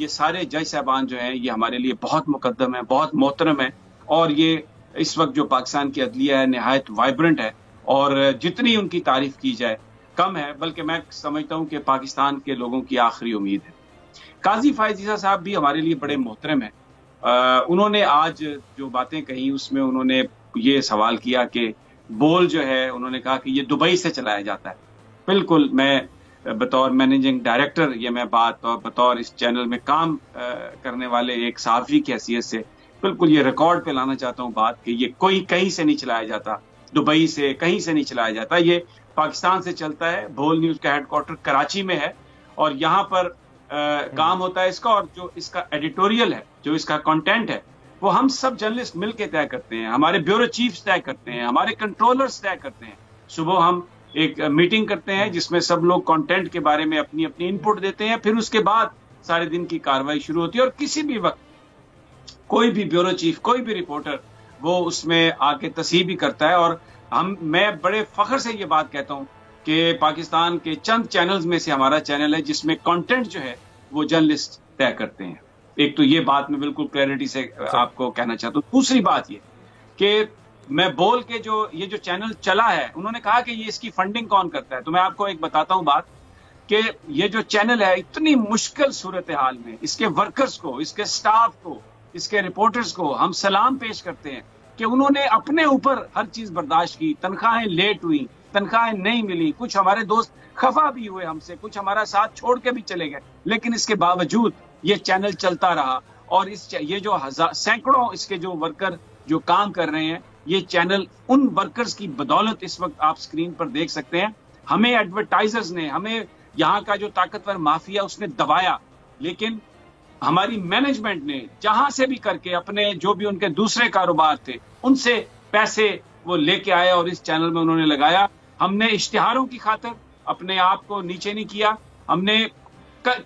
یہ سارے جج صاحبان جو ہیں یہ ہمارے لیے بہت مقدم ہیں, بہت محترم ہیں, اور یہ اس وقت جو پاکستان کی عدلیہ ہے نہایت وائبرنٹ ہے, اور جتنی ان کی تعریف کی جائے کم ہے, بلکہ میں سمجھتا ہوں کہ پاکستان کے لوگوں کی آخری امید ہے. قاضی فائز عیسیٰ صاحب بھی ہمارے لیے بڑے محترم ہیں. انہوں نے آج جو باتیں کہی اس میں انہوں نے یہ سوال کیا کہ بول جو ہے, انہوں نے کہا کہ یہ دبئی سے چلایا جاتا ہے. بالکل, میں بطور مینیجنگ ڈائریکٹر یہ میں بات, اور بطور اس چینل میں کام کرنے والے ایک صحافی کی حیثیت سے بالکل یہ ریکارڈ پہ لانا چاہتا ہوں بات کہ یہ کوئی کہیں سے نہیں چلایا جاتا, دبئی سے کہیں سے نہیں چلایا جاتا, یہ پاکستان سے چلتا ہے. بول نیوز کا ہیڈ کوارٹر کراچی میں ہے, اور یہاں پر کام ہوتا ہے اس کا, اور جو اس کا ایڈیٹوریل ہے, جو اس کا کنٹینٹ ہے, وہ ہم سب جرنلسٹ مل کے طے کرتے ہیں. ہمارے بیورو چیفز طے کرتے ہیں, ہمارے کنٹرولرز طے کرتے ہیں. صبح ہم ایک میٹنگ کرتے ہیں جس میں سب لوگ کنٹینٹ کے بارے میں اپنی اپنی انپٹ دیتے ہیں, پھر اس کے بعد سارے دن کی کاروائی شروع ہوتی ہے. اور کسی بھی وقت کوئی بھی بیورو چیف, کوئی بھی رپورٹر وہ اس میں آ کے تصحیح بھی کرتا ہے. اور میں بڑے فخر سے یہ بات کہتا ہوں کہ پاکستان کے چند چینلز میں سے ہمارا چینل ہے جس میں کنٹینٹ جو ہے وہ جرنلسٹ طے کرتے ہیں. ایک تو یہ بات میں بالکل کلیئرٹی سے آپ کو کہنا چاہتا ہوں. دوسری بات یہ کہ میں بول کے یہ جو چینل چلا ہے, انہوں نے کہا کہ یہ اس کی فنڈنگ کون کرتا ہے, تو میں آپ کو ایک بتاتا ہوں بات کہ یہ جو چینل ہے اتنی مشکل صورتحال میں اس کے ورکرز کو, اس کے سٹاف کو, اس کے رپورٹرز کو ہم سلام پیش کرتے ہیں کہ انہوں نے اپنے اوپر ہر چیز برداشت کی. تنخواہیں لیٹ ہوئی, تنخواہیں نہیں ملی, کچھ ہمارے دوست خفا بھی ہوئے ہم سے, کچھ ہمارا ساتھ چھوڑ کے بھی چلے گئے, لیکن اس کے باوجود یہ چینل چلتا رہا. اور یہ جو سینکڑوں اس کے جو ورکر جو کام کر رہے ہیں, یہ چینل ان ورکرز کی بدولت اس وقت آپ سکرین پر دیکھ سکتے ہیں. ہمیں ایڈورٹائزرز نے, ہمیں یہاں کا جو طاقتور مافیا اس نے دبایا, لیکن ہماری مینجمنٹ نے جہاں سے بھی کر کے اپنے جو بھی ان کے دوسرے کاروبار تھے ان سے پیسے وہ لے کے آئے اور اس چینل میں انہوں نے لگایا. ہم نے اشتہاروں کی خاطر اپنے آپ کو نیچے نہیں کیا, ہم نے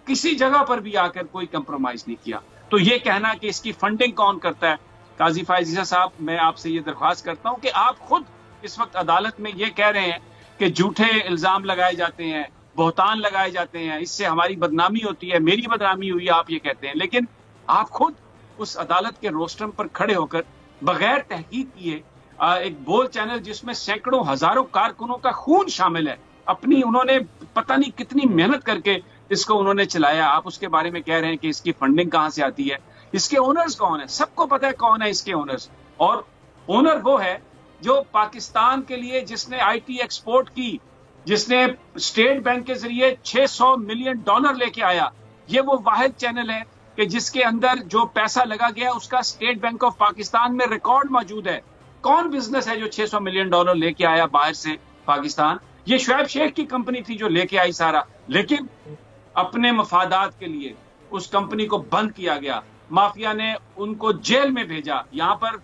کسی جگہ پر بھی آ کر کوئی کمپرومائز نہیں کیا. تو یہ کہنا کہ اس کی فنڈنگ کون کرتا ہے, قاضی فائز عیسیٰ صاحب, میں آپ سے یہ درخواست کرتا ہوں کہ آپ خود اس وقت عدالت میں یہ کہہ رہے ہیں کہ جھوٹے الزام لگائے جاتے ہیں, بہتان لگائے جاتے ہیں, اس سے ہماری بدنامی ہوتی ہے, میری بدنامی ہوئی, آپ یہ کہتے ہیں, لیکن آپ خود اس عدالت کے روسٹرم پر کھڑے ہو کر بغیر تحقیق کیے ایک بول چینل جس میں سینکڑوں ہزاروں کارکنوں کا خون شامل ہے, اپنی انہوں نے پتہ نہیں کتنی محنت کر کے اس کو انہوں نے چلایا, آپ اس کے بارے میں کہہ رہے ہیں کہ اس کی فنڈنگ کہاں سے آتی ہے. اس کے اونرز کون ہیں, سب کو پتہ ہے کون ہے اس کے اونرز, اور اونر وہ ہے جو پاکستان کے لیے جس نے آئی ٹی ایکسپورٹ کی, جس نے اسٹیٹ بینک کے ذریعے $600 ملین لے کے آیا. یہ وہ واحد چینل ہے کہ جس کے اندر جو پیسہ لگا گیا اس کا اسٹیٹ بینک آف پاکستان میں ریکارڈ موجود ہے. کون بزنس ہے جو $600 ملین لے کے آیا باہر سے پاکستان؟ یہ شعیب شیخ کی کمپنی تھی جو لے کے آئی سارا, لیکن اپنے مفادات کے لیے اس کمپنی کو بند کیا گیا, مافیا نے ان کو جیل میں بھیجا. یہاں پر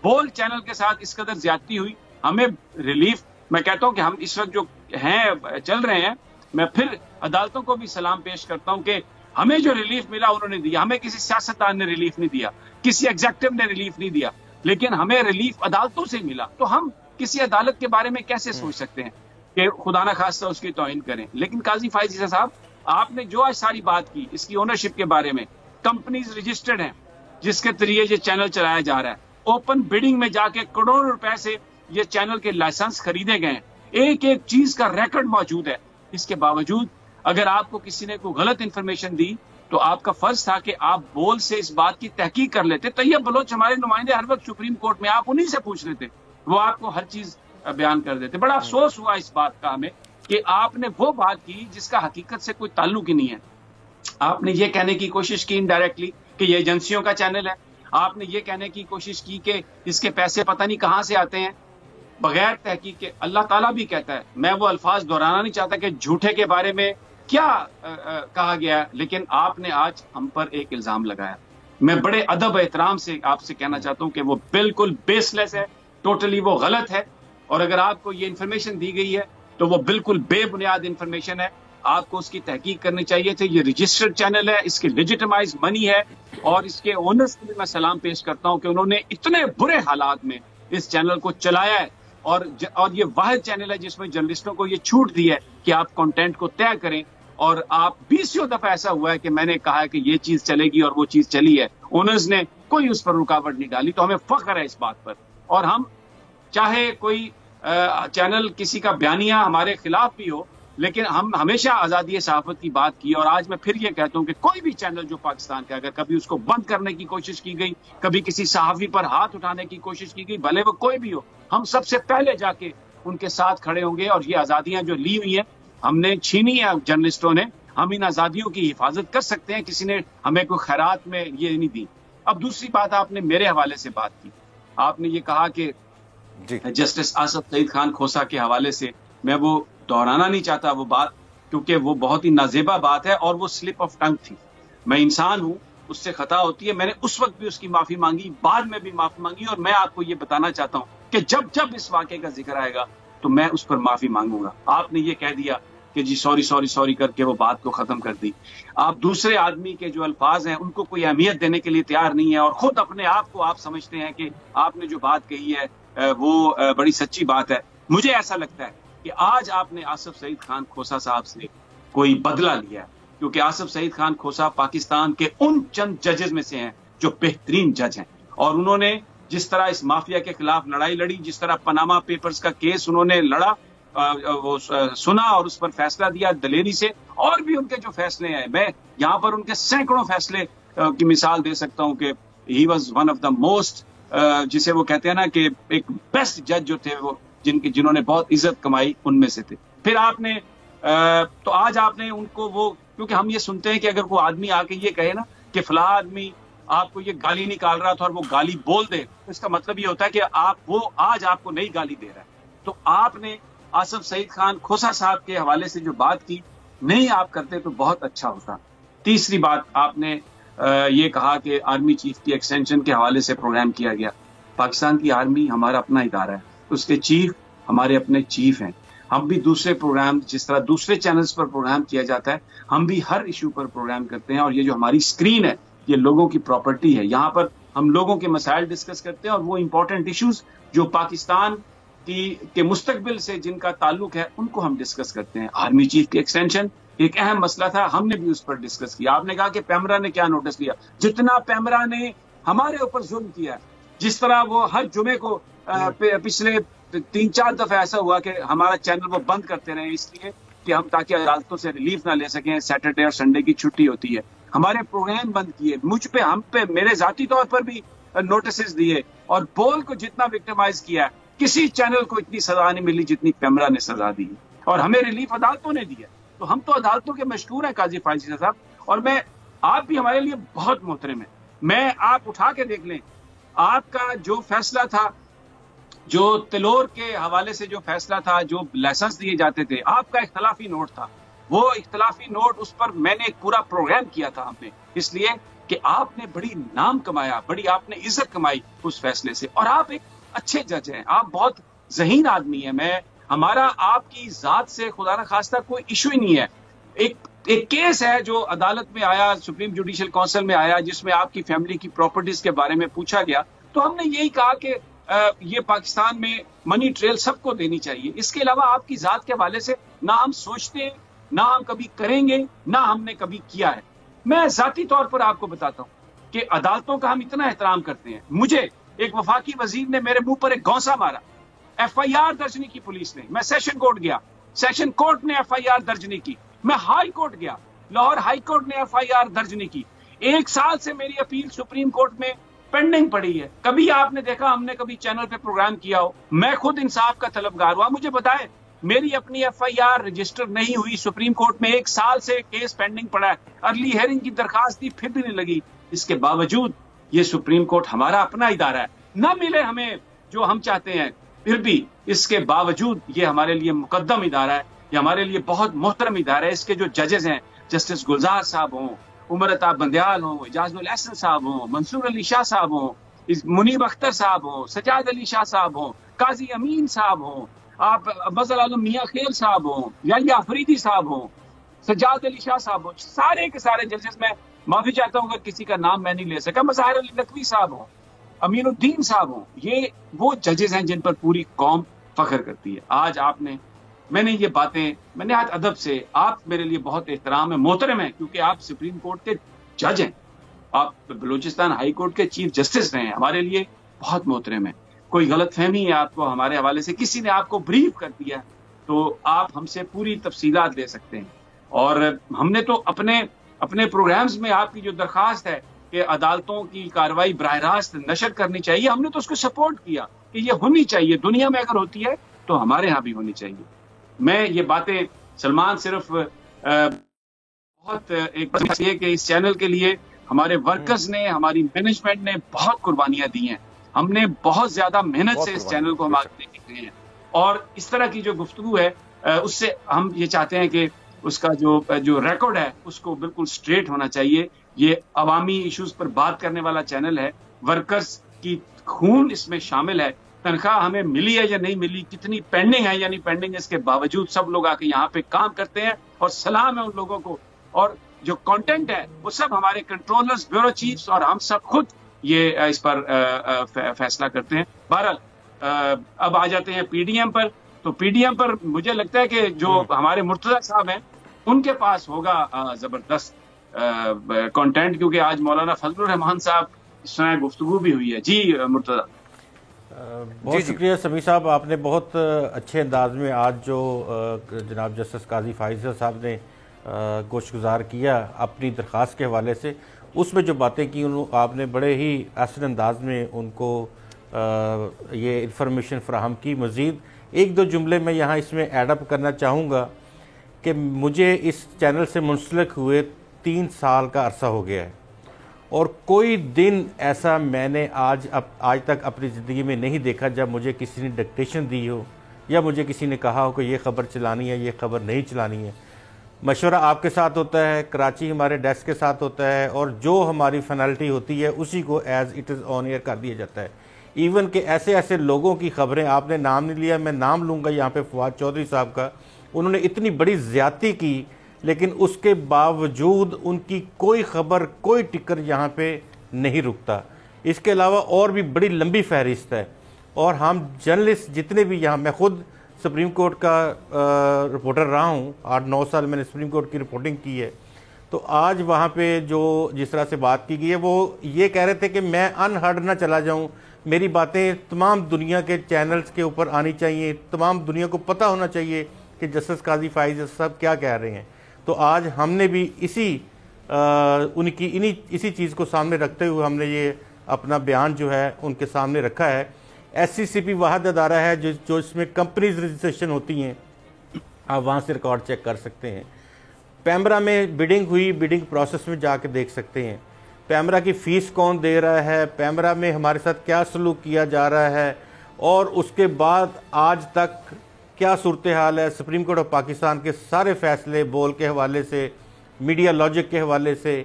بول چینل کے ساتھ اس قدر زیادتی ہوئی. ہمیں ریلیف, میں کہتا ہوں کہ ہم اس وقت جو ہیں چل رہے ہیں, میں پھر عدالتوں کو بھی سلام پیش کرتا ہوں کہ ہمیں جو ریلیف ملا انہوں نے دیا. ہمیں کسی سیاستدان نے ریلیف نہیں دیا, کسی ایگزیکٹو نے ریلیف نہیں دیا, لیکن ہمیں ریلیف عدالتوں سے ملا. تو ہم کسی عدالت کے بارے میں کیسے سوچ سکتے ہیں کہ خدا نہ خواستہ اس کی توہین کریں. لیکن قاضی فائز عیسیٰ صاحب, آپ نے جو آج ساری بات کی اس کی اونرشپ کے بارے میں, کمپنیز رجسٹرڈ ہیں جس کے ذریعے یہ چینل چلایا جا رہا ہے, اوپن بیڈنگ میں جا کے کروڑوں روپے سے یہ چینل کے لائسنس خریدے گئے ہیں, ایک ایک چیز کا ریکارڈ موجود ہے. اس کے باوجود اگر آپ کو کسی نے کوئی غلط انفارمیشن دی تو آپ کا فرض تھا کہ آپ بول سے اس بات کی تحقیق کر لیتے. طیب بلوچ ہمارے نمائندے ہر وقت سپریم کورٹ میں, آپ انہی سے پوچھ لیتے, وہ آپ کو ہر چیز بیان کر دیتے. بڑا افسوس ہوا اس بات کا ہمیں کہ آپ نے وہ بات کی جس کا حقیقت سے کوئی تعلق ہی نہیں ہے. آپ نے یہ کہنے کی کوشش کی انڈائریکٹلی کہ یہ ایجنسیوں کا چینل ہے, آپ نے یہ کہنے کی کوشش کی کہ اس کے پیسے پتہ نہیں کہاں سے آتے ہیں, بغیر تحقیق کے. اللہ تعالیٰ بھی کہتا ہے, میں وہ الفاظ دہرانا نہیں چاہتا کہ جھوٹے کے بارے میں کیا کہا گیا, لیکن آپ نے آج ہم پر ایک الزام لگایا. میں بڑے ادب احترام سے آپ سے کہنا چاہتا ہوں کہ وہ بالکل بیس لیس ہے, ٹوٹلی وہ غلط ہے, اور اگر آپ کو یہ انفارمیشن دی گئی ہے تو وہ بالکل بے بنیاد انفارمیشن ہے. آپ کو اس کی تحقیق کرنی چاہیے تھی. یہ رجسٹرڈ چینل ہے, اس کی لیجیٹمائز منی ہے, اور اس کے اونرز کو بھی میں سلام پیش کرتا ہوں کہ انہوں نے اتنے برے حالات میں اس چینل کو چلایا ہے, اور یہ واحد چینل ہے جس میں جرنلسٹوں کو یہ چھوٹ دی ہے کہ آپ کنٹینٹ کو طے کریں اور آپ 20 دفعہ ایسا ہوا ہے کہ میں نے کہا کہ یہ چیز چلے گی اور وہ چیز چلی ہے, اونرز نے کوئی اس پر رکاوٹ نہیں ڈالی. تو ہمیں فخر ہے اس بات پر. اور ہم چاہے کوئی چینل کسی کا بیانیہ ہمارے خلاف بھی ہو, لیکن ہم ہمیشہ آزادی صحافت کی بات کی. اور آج میں پھر یہ کہتا ہوں کہ کوئی بھی چینل جو پاکستان کا, اگر کبھی اس کو بند کرنے کی کوشش کی گئی, کبھی کسی صحافی پر ہاتھ اٹھانے کی کوشش کی گئی, بھلے وہ کوئی بھی ہو, ہم سب سے پہلے جا کے ان کے ساتھ کھڑے ہوں گے. اور یہ آزادیاں جو لی ہوئی ہیں ہم نے چھینی ہے جرنلسٹوں نے, ہم ان آزادیوں کی حفاظت کر سکتے ہیں. کسی نے ہمیں کوئی خیرات میں یہ نہیں دی. اب دوسری بات, آپ نے میرے حوالے سے بات کی. آپ نے یہ کہا کہ جسٹس آصف سعید خان کھوسا کے حوالے سے, میں وہ دہرانا نہیں چاہتا وہ بات, کیونکہ وہ بہت ہی نازیبا بات ہے اور وہ سلپ آف ٹنگ تھی. میں انسان ہوں, اس سے خطا ہوتی ہے. میں نے اس وقت بھی اس کی معافی مانگی, بعد میں بھی معافی مانگی, اور میں آپ کو یہ بتانا چاہتا ہوں کہ جب جب اس واقعے کا ذکر آئے گا تو میں اس پر معافی مانگوں گا. آپ نے یہ کہہ دیا کہ جی سوری سوری سوری کر کے وہ بات کو ختم کر دی. آپ دوسرے آدمی کے جو الفاظ ہیں ان کو کوئی اہمیت دینے کے لیے تیار نہیں ہے, اور خود اپنے آپ کو آپ سمجھتے ہیں کہ آپ نے جو بات کہی ہے وہ بڑی سچی بات ہے. مجھے ایسا لگتا ہے کہ آج آپ نے آصف سعید خان کھوسا صاحب سے کوئی بدلہ لیا ہے, کیونکہ آصف سعید خان کھوسا پاکستان کے ان چند ججز میں سے ہیں جو بہترین جج ہیں, اور انہوں نے جس طرح اس مافیا کے خلاف لڑائی لڑی, جس طرح پاناما پیپرز کا کیس انہوں نے لڑا, وہ سنا اور اس پر فیصلہ دیا دلیری سے, اور بھی ان کے جو فیصلے ہیں, میں یہاں پر ان کے سینکڑوں فیصلے کی مثال دے سکتا ہوں کہ he was one of the most, جسے وہ کہتے ہیں نا کہ ایک بیسٹ جج جو تھے وہ جنہوں نے بہت عزت کمائی, ان میں سے تھے. پھر آپ نے تو آج آپ نے ان کو وہ, کیونکہ ہم یہ سنتے ہیں کہ اگر کوئی آدمی آ کے یہ کہے نا کہ فلاں آدمی آپ کو یہ گالی نکال رہا تھا اور وہ گالی بول دے, اس کا مطلب یہ ہوتا ہے کہ وہ آج آپ کو نئی گالی دے رہا ہے. تو آپ نے آصف سعید خان کھوسا صاحب کے حوالے سے جو بات کی, نہیں آپ کرتے تو بہت اچھا ہوتا. تیسری بات, آپ نے یہ کہا کہ آرمی چیف کی ایکسٹینشن کے حوالے سے پروگرام کیا گیا. پاکستان کی آرمی ہمارا اپنا ادارہ ہے, اس کے چیف ہمارے اپنے چیف ہیں. ہم بھی دوسرے پروگرام, جس طرح دوسرے چینلز پر پروگرام کیا جاتا ہے, ہم بھی ہر ایشو پر پروگرام کرتے ہیں. اور یہ جو ہماری اسکرین ہے یہ لوگوں کی پراپرٹی ہے, یہاں پر ہم لوگوں کے مسائل ڈسکس کرتے ہیں, اور وہ امپورٹنٹ ایشوز جو پاکستان کے مستقبل سے جن کا تعلق ہے ان کو ہم ڈسکس کرتے ہیں. آرمی چیف کی ایکسٹینشن ایک اہم مسئلہ تھا, ہم نے بھی اس پر ڈسکس کیا. آپ نے کہا کہ پیمرا نے کیا نوٹس لیا, جتنا پیمرا نے ہمارے اوپر ظلم کیا, جس طرح وہ ہر جمعے کو پچھلے 3-4 دفعہ ایسا ہوا کہ ہمارا چینل وہ بند کرتے رہے, اس لیے کہ ہم تاکہ عدالتوں سے ریلیف نہ لے سکیں, سیٹرڈے اور سنڈے کی چھٹی ہوتی ہے, ہمارے پروگرام بند کیے, مجھ پہ ہم پہ میرے ذاتی طور پر بھی نوٹسز دیے, اور بول کو جتنا وکٹمائز کیا ہے, کسی چینل کو اتنی سزا نہیں ملی جتنی پیمرا نے سزا دی, اور ہمیں ریلیف عدالتوں نے دیا. تو ہم تو عدالتوں کے مشکور ہیں قاضی فائزی صاحب, اور میں آپ بھی ہمارے لیے بہت محترم ہیں. میں آپ اٹھا کے دیکھ لیں, آپ کا جو فیصلہ تھا, جو تلور کے حوالے سے جو فیصلہ تھا, جو لائسنس دیے جاتے تھے, آپ کا اختلافی نوٹ تھا. وہ اختلافی نوٹ, اس پر میں نے ایک پورا پروگرام کیا تھا ہم نے, اس لیے کہ آپ نے بڑی نام کمایا, بڑی آپ نے عزت کمائی اس فیصلے سے, اور آپ ایک اچھے جج ہیں, آپ بہت ذہین آدمی ہیں. ہمارا آپ کی ذات سے خدا نہ خواستہ کوئی ایشو ہی نہیں ہے. ایک کیس ہے جو عدالت میں آیا, سپریم جوڈیشل کونسل میں آیا, جس میں آپ کی فیملی کی پراپرٹیز کے بارے میں پوچھا گیا, تو ہم نے یہی کہا کہ یہ پاکستان میں منی ٹریل سب کو دینی چاہیے. اس کے علاوہ آپ کی ذات کے حوالے سے نہ ہم سوچتے, نہ ہم کبھی کریں گے, نہ ہم نے کبھی کیا ہے. میں ذاتی طور پر آپ کو بتاتا ہوں کہ عدالتوں کا ہم اتنا احترام کرتے ہیں. مجھے ایک وفاقی وزیر نے میرے منہ پر ایک گونسا مارا, ایف آئی آر درج نہیں کی پولیس نے, میں سیشن کورٹ گیا, سیشن کورٹ نے ایف آئی آر درج نہیں کی, میں ہائی کورٹ گیا, لاہور ہائی کورٹ نے ایف آئی آر درج نہیں کی. 1 سال سے میری اپیل سپریم کورٹ میں پینڈنگ پڑی ہے. کبھی آپ نے دیکھا ہم نے کبھی چینل پہ پروگرام کیا ہو؟ میں خود انصاف کا طلبگار ہوا, مجھے بتائیں میری اپنی ایف آئی آر رجسٹر نہیں ہوئی سپریم کورٹ میں, 1 سال سے کیس پینڈنگ پڑا ہے, ارلی ہیئرنگ کی درخواست دی پھر بھی نہیں لگی. اس کے باوجود یہ سپریم کورٹ ہمارا اپنا ادارہ ہے, نہ ملے ہمیں جو ہم چاہتے ہیں, پھر بھی اس کے باوجود یہ ہمارے لیے مقدم ادارہ ہے, یہ ہمارے لیے بہت محترم ادارہ ہے. اس کے جو ججز ہیں, جسٹس گلزار صاحب ہوں, عمر عطا بندیال ہوں, اعجاز الاحسن صاحب ہوں, منصور علی شاہ صاحب ہوں, منیب اختر صاحب ہوں, سجاد علی شاہ صاحب ہوں, قاضی امین صاحب ہوں, آپ افضل عالم میاں خیل صاحب ہوں, یا افریدی صاحب ہوں, سجاد علی شاہ صاحب ہوں, سارے کے سارے ججز, میں معافی چاہتا ہوں اگر کسی کا نام میں نہیں لے سکا, مظاہر علی نقوی صاحب ہوں, امین الدین صاحب ہوں, یہ وہ ججز ہیں جن پر پوری قوم فخر کرتی ہے. آج آپ نے میں نے یہ باتیں میں نے آج ادب سے, آپ میرے لیے بہت احترام ہے, محترم ہیں, کیونکہ آپ سپریم کورٹ کے جج ہیں, آپ بلوچستان ہائی کورٹ کے چیف جسٹس رہے ہیں, ہمارے لیے بہت محترم ہیں. کوئی غلط فہمی ہے آپ کو ہمارے حوالے سے, کسی نے آپ کو بریف کر دیا تو آپ ہم سے پوری تفصیلات لے سکتے ہیں. اور ہم نے تو اپنے پروگرامز میں آپ کی جو درخواست ہے کہ عدالتوں کی کارروائی براہ راست نشر کرنی چاہیے, ہم نے تو اس کو سپورٹ کیا کہ یہ ہونی چاہیے, دنیا میں اگر ہوتی ہے تو ہمارے ہاں بھی ہونی چاہیے. میں یہ باتیں سلمان صرف بہت ایک یہ کہ اس چینل کے لیے ہمارے ورکرز نے, ہماری مینجمنٹ نے بہت قربانیاں دی ہیں, ہم نے بہت زیادہ محنت سے اس چینل کو ہم آگے لے کے گئے ہیں. اور اس طرح کی جو گفتگو ہے اس سے ہم یہ چاہتے ہیں کہ اس کا جو ریکارڈ ہے اس کو بالکل سٹریٹ ہونا چاہیے. یہ عوامی ایشوز پر بات کرنے والا چینل ہے, ورکرز کی خون اس میں شامل ہے, تنخواہ ہمیں ملی ہے یا نہیں ملی, کتنی پینڈنگ ہے یا نہیں پینڈنگ, اس کے باوجود سب لوگ آ کے یہاں پہ کام کرتے ہیں, اور سلام ہے ان لوگوں کو. اور جو کانٹینٹ ہے وہ سب ہمارے کنٹرولرز, بیورو چیفز اور ہم سب خود یہ اس پر فیصلہ کرتے ہیں. بہرحال اب آ جاتے ہیں پی ڈی ایم پر. تو پی ڈی ایم پر مجھے لگتا ہے کہ جو ہمارے مرتضیٰ صاحب ہیں ان کے پاس ہوگا زبردست کانٹینٹ, کیونکہ آج مولانا فضل الرحمان صاحب اس طرح گفتگو بھی ہوئی ہے. جی مرتضیٰ. بہت شکریہ سمیع صاحب, آپ نے بہت اچھے انداز میں آج جو جناب جسٹس قاضی فائز صاحب نے گوش گزار کیا اپنی درخواست کے حوالے سے, اس میں جو باتیں کی آپ نے بڑے ہی احسن انداز میں ان کو یہ انفارمیشن فراہم کی. مزید ایک دو جملے میں یہاں اس میں ایڈ اپ کرنا چاہوں گا کہ مجھے اس چینل سے منسلک ہوئے 3 سال کا عرصہ ہو گیا ہے, اور کوئی دن ایسا میں نے آج تک اپنی زندگی میں نہیں دیکھا جب مجھے کسی نے ڈکٹیشن دی ہو یا مجھے کسی نے کہا ہو کہ یہ خبر چلانی ہے, یہ خبر نہیں چلانی ہے. مشورہ آپ کے ساتھ ہوتا ہے, کراچی ہمارے ڈیسک کے ساتھ ہوتا ہے, اور جو ہماری فائنلٹی ہوتی ہے اسی کو as it is on air کر دیا جاتا ہے. ایون کہ ایسے لوگوں کی خبریں, آپ نے نام نہیں لیا, میں نام لوں گا یہاں پہ فواد چودھری صاحب کا, انہوں نے اتنی بڑی زیادتی کی لیکن اس کے باوجود ان کی کوئی خبر, کوئی ٹکر یہاں پہ نہیں رکتا. اس کے علاوہ اور بھی بڑی لمبی فہرست ہے, اور ہم جرنلسٹ جتنے بھی یہاں, میں خود سپریم کورٹ کا رپورٹر رہا ہوں, 8-9 سال میں نے سپریم کورٹ کی رپورٹنگ کی ہے. تو آج وہاں پہ جو جس طرح سے بات کی گئی ہے وہ یہ کہہ رہے تھے کہ میں انہرڈ نہ چلا جاؤں, میری باتیں تمام دنیا کے چینلز کے اوپر آنی چاہیے, تمام دنیا کو پتہ ہونا چاہیے کہ جسٹس قاضی فائز صاحب کیا کہہ رہے ہیں. تو آج ہم نے بھی اسی چیز کو سامنے رکھتے ہوئے ہم نے یہ اپنا بیان جو ہے ان کے سامنے رکھا ہے. ایس سی سی پی واحد ادارہ ہے جو اس میں کمپنیز رجسٹریشن ہوتی ہیں, آپ وہاں سے ریکارڈ چیک کر سکتے ہیں. پیمرا میں بیڈنگ ہوئی, بیڈنگ پروسیس میں جا کے دیکھ سکتے ہیں. پیمرا کی فیس کون دے رہا ہے, پیمرا میں ہمارے ساتھ کیا سلوک کیا جا رہا ہے, اور اس کے بعد آج تک کیا صورتحال ہے. سپریم کورٹ آف پاکستان کے سارے فیصلے بول کے حوالے سے, میڈیا لاجک کے حوالے سے,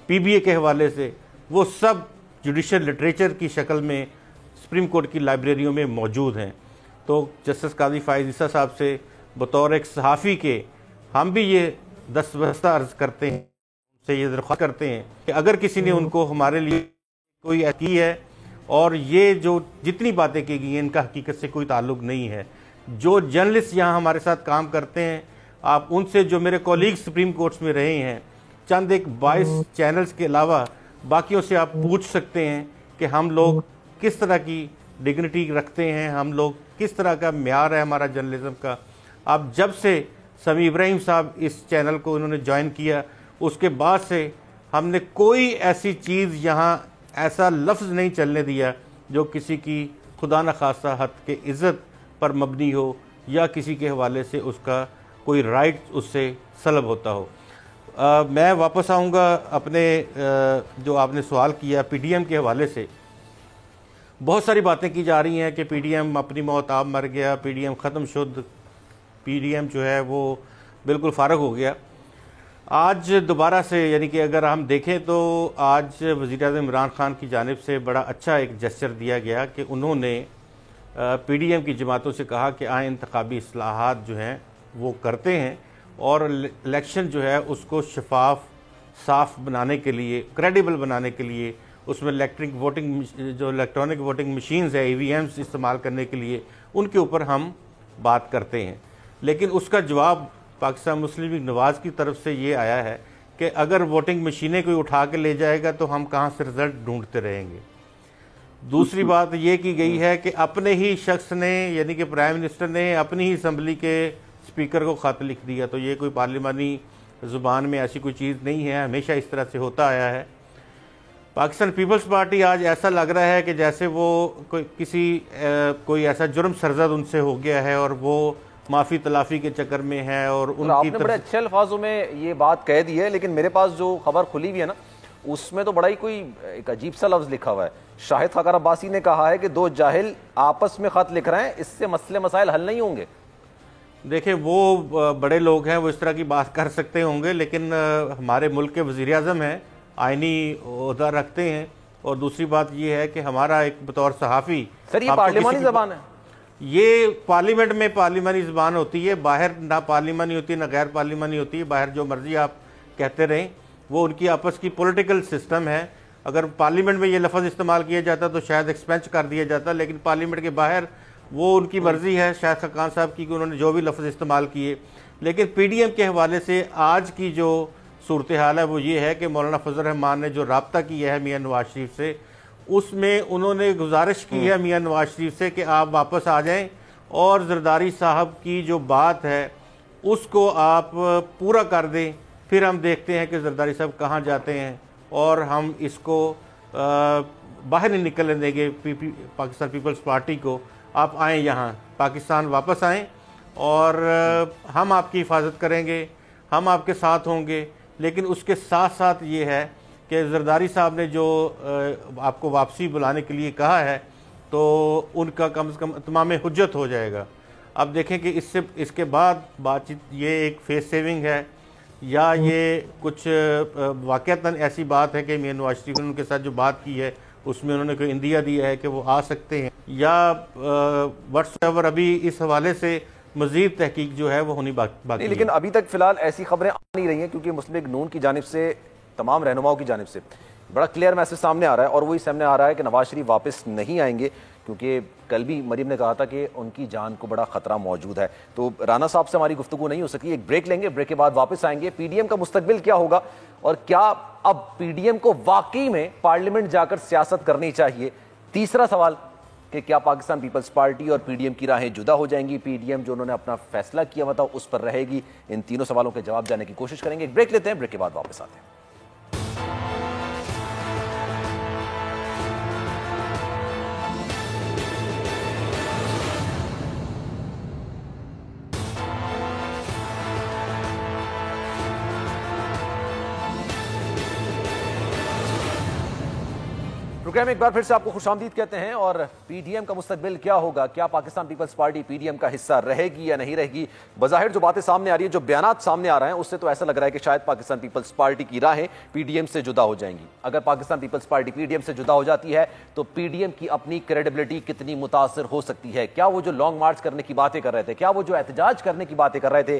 پی بی اے کے حوالے سے, وہ سب جوڈیشل لٹریچر کی شکل میں سپریم کورٹ کی لائبریریوں میں موجود ہیں. تو جسٹس قاضی فائز عیسیٰ صاحب سے بطور ایک صحافی کے ہم بھی یہ دستبستہ عرض کرتے ہیں, سے یہ درخواست کرتے ہیں کہ اگر کسی نے ان کو ہمارے لیے کوئی کی ہے, اور یہ جو جتنی باتیں کی گئی ہیں ان کا حقیقت سے کوئی تعلق نہیں ہے. جو جرنلسٹ یہاں ہمارے ساتھ کام کرتے ہیں, آپ ان سے, جو میرے کولیگ سپریم کورٹس میں رہے ہیں, چند ایک 22 چینلز کے علاوہ باقیوں سے آپ پوچھ سکتے ہیں کہ ہم لوگ کس طرح کی ڈگنیٹی رکھتے ہیں, ہم لوگ کس طرح کا معیار ہے ہمارا جرنلزم کا. آپ جب سے سمیع ابراہیم صاحب اس چینل کو انہوں نے جوائن کیا, اس کے بعد سے ہم نے کوئی ایسی چیز یہاں, ایسا لفظ نہیں چلنے دیا جو کسی کی خدا نخواستہ حد کے عزت پر مبنی ہو یا کسی کے حوالے سے اس کا کوئی رائٹ اس سے سلب ہوتا ہو. میں واپس آؤں گا اپنے جو آپ نے سوال کیا پی ڈی ایم کے حوالے سے. بہت ساری باتیں کی جا رہی ہیں کہ پی ڈی ایم اپنی موت آپ مر گیا, پی ڈی ایم ختم شد, پی ڈی ایم جو ہے وہ بالکل فارغ ہو گیا. آج دوبارہ سے, یعنی کہ اگر ہم دیکھیں تو آج وزیر اعظم عمران خان کی جانب سے بڑا اچھا ایک جسچر دیا گیا کہ انہوں نے پی ڈی ایم کی جماعتوں سے کہا کہ آئیں انتخابی اصلاحات جو ہیں وہ کرتے ہیں, اور الیکشن جو ہے اس کو شفاف, صاف بنانے کے لیے, کریڈیبل بنانے کے لیے, اس میں الیکٹرانک ووٹنگ مشینز ہے, ای وی ایمز استعمال کرنے کے لیے, ان کے اوپر ہم بات کرتے ہیں. لیکن اس کا جواب پاکستان مسلم لیگ نواز کی طرف سے یہ آیا ہے کہ اگر ووٹنگ مشینیں کوئی اٹھا کے لے جائے گا تو ہم کہاں سے رزلٹ ڈھونڈتے رہیں گے۔ دوسری بات یہ کی گئی ہے کہ اپنے ہی شخص نے یعنی کہ پرائم منسٹر نے اپنی ہی اسمبلی کے اسپیکر کو خط لکھ دیا، تو یہ کوئی پارلیمانی زبان میں ایسی کوئی چیز نہیں ہے، ہمیشہ اس طرح سے ہوتا آیا ہے۔ پاکستان پیپلز پارٹی آج ایسا لگ رہا ہے کہ جیسے وہ کوئی ایسا جرم سرزد ان سے ہو گیا ہے اور وہ معافی تلافی کے چکر میں ہے، اور ان آپ کی نے بڑے اچھے الفاظوں میں یہ بات کہہ دی ہے، لیکن میرے پاس جو خبر کھلی ہوئی ہے نا اس میں تو بڑا ہی کوئی ایک عجیب سا لفظ لکھا ہوا ہے۔ شاہد خاکر عباسی نے کہا ہے کہ دو جاہل آپس میں خط لکھ رہے ہیں، اس سے مسئلے مسائل حل نہیں ہوں گے۔ دیکھیں وہ بڑے لوگ ہیں، وہ اس طرح کی بات کر سکتے ہوں گے، لیکن ہمارے ملک کے وزیر اعظم ہیں، آئینی عہدہ رکھتے ہیں، اور دوسری بات یہ ہے کہ ہمارا ایک بطور صحافی سر یہ پارلیمانی زبان ہے، یہ پارلیمنٹ میں پارلیمانی زبان ہوتی ہے، باہر نہ پارلیمانی ہوتی ہے نہ غیر پارلیمانی ہوتی ہے، باہر جو مرضی آپ کہتے رہیں، وہ ان کی آپس کی پولیٹیکل سسٹم ہے۔ اگر پارلیمنٹ میں یہ لفظ استعمال کیا جاتا تو شاید ایکسپینش کر دیا جاتا، لیکن پارلیمنٹ کے باہر وہ ان کی مرضی ہے شاہد خاکان صاحب کی کہ انہوں نے جو بھی لفظ استعمال کیے۔ لیکن پی ڈی ایم کے حوالے سے آج کی جو صورتحال ہے وہ یہ ہے کہ مولانا فضل الرحمان نے جو رابطہ کیا ہے میاں نواز شریف سے، اس میں انہوں نے گزارش کی ہے میاں نواز شریف سے کہ آپ واپس آ جائیں اور زرداری صاحب کی جو بات ہے اس کو آپ پورا کر دیں، پھر ہم دیکھتے ہیں کہ زرداری صاحب کہاں جاتے ہیں، اور ہم اس کو باہر نہیں نکلنے دیں گے پاکستان پیپلز پارٹی کو۔ آپ آئیں یہاں، پاکستان واپس آئیں، اور ہم آپ کی حفاظت کریں گے، ہم آپ کے ساتھ ہوں گے۔ لیکن اس کے ساتھ ساتھ یہ ہے کہ زرداری صاحب نے جو آپ کو واپسی بلانے کے لیے کہا ہے تو ان کا کم از کم اتمام حجت ہو جائے گا۔ اب دیکھیں کہ اس کے بعد بات چیت یہ ایک فیس سیونگ ہے یا یہ کچھ واقعتاً ایسی بات ہے کہ میاں نواز شریف نے ان کے ساتھ جو بات کی ہے اس میں انہوں نے کوئی اندیا دیا ہے کہ وہ آ سکتے ہیں، یا واٹس ایور۔ ابھی اس حوالے سے مزید تحقیق جو ہے وہ ہونی باقی، لیکن ابھی تک فی الحال ایسی خبریں آ نہیں رہی ہیں، کیونکہ مسلم لیگ نون کی جانب سے تمام رہنماؤں کی جانب سے بڑا کلیئر میسج سامنے آ رہا ہے، اور وہی سامنے آ رہا ہے کہ نواز شریف واپس نہیں آئیں گے، کیونکہ کل بھی مریم نے کہا تھا کہ ان کی جان کو بڑا خطرہ موجود ہے۔ تو رانا صاحب سے ہماری گفتگو نہیں ہو سکی، ایک بریک لیں گے، بریک کے بعد واپس آئیں گے۔ پی ڈی ایم کا مستقبل کیا ہوگا، اور کیا اب پی ڈی ایم کو واقعی میں پارلیمنٹ جا کر سیاست کرنی چاہیے؟ تیسرا سوال کہ کیا پاکستان پیپلز پارٹی اور پی ڈی ایم کی راہیں جدا ہو جائیں گی، پی ڈی ایم جو انہوں نے اپنا فیصلہ کیا ہوا تھا اس پر رہے گی؟ ان تینوں سوالوں کے جواب جاننے کی کوشش کریں گے۔ ایک بریک لیتے ہیں، بریک کے بعد واپس آتے ہیں۔ پروگرام ایک بار پھر سے آپ کو خوش آمدید کہتے ہیں، اور پی ڈی ایم کا مستقبل کیا ہوگا، کیا Pakistan Peoples Party P D M کا حصہ رہے گی یا نہیں رہے گی؟ بظاہر جو باتیں سامنے آ رہی ہیں، جو بیانات سامنے آ رہے ہیں، اس سے تو ایسا لگ رہا ہے کہ شاید پاکستان پیپلز پارٹی کی راہیں پی ڈی ایم سے جدا ہو جائیں گی۔ اگر Pakistan Peoples Party P D M سے جدا ہو جاتی ہے تو پی ڈی ایم کی اپنی کریڈیبلٹی کتنی متاثر ہو سکتی ہے؟ کیا وہ جو لانگ مارچ کرنے کی باتیں کر رہے تھے، کیا وہ جو احتجاج کرنے کی باتیں کر رہے تھے،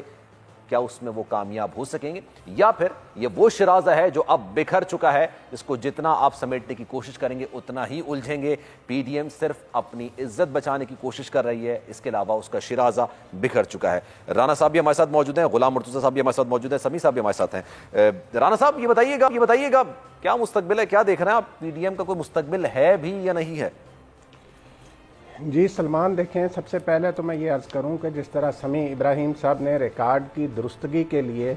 کیا اس میں وہ کامیاب ہو سکیں گے، یا پھر یہ وہ شرازہ ہے جو اب بکھر چکا ہے، اس کو جتنا آپ سمیٹنے کی کوشش کریں گے اتنا ہی الجھیں گے؟ پی ڈی ایم صرف اپنی عزت بچانے کی کوشش کر رہی ہے، اس کے علاوہ اس کا شرازہ بکھر چکا ہے۔ رانا صاحب بھی ہمارے ساتھ موجود ہیں، غلام مرتضیٰ صاحب بھی ہمارے ساتھ موجود ہیں، سمیع صاحب بھی ہمارے ساتھ ہیں۔ رانا صاحب یہ بتائیے گا کیا مستقبل ہے، کیا دیکھ رہے ہیں آپ؟ پی ڈی ایم کا کوئی مستقبل ہے بھی یا نہیں ہے؟ جی سلمان، دیکھیں سب سے پہلے تو میں یہ عرض کروں کہ جس طرح سمیع ابراہیم صاحب نے ریکارڈ کی درستگی کے لیے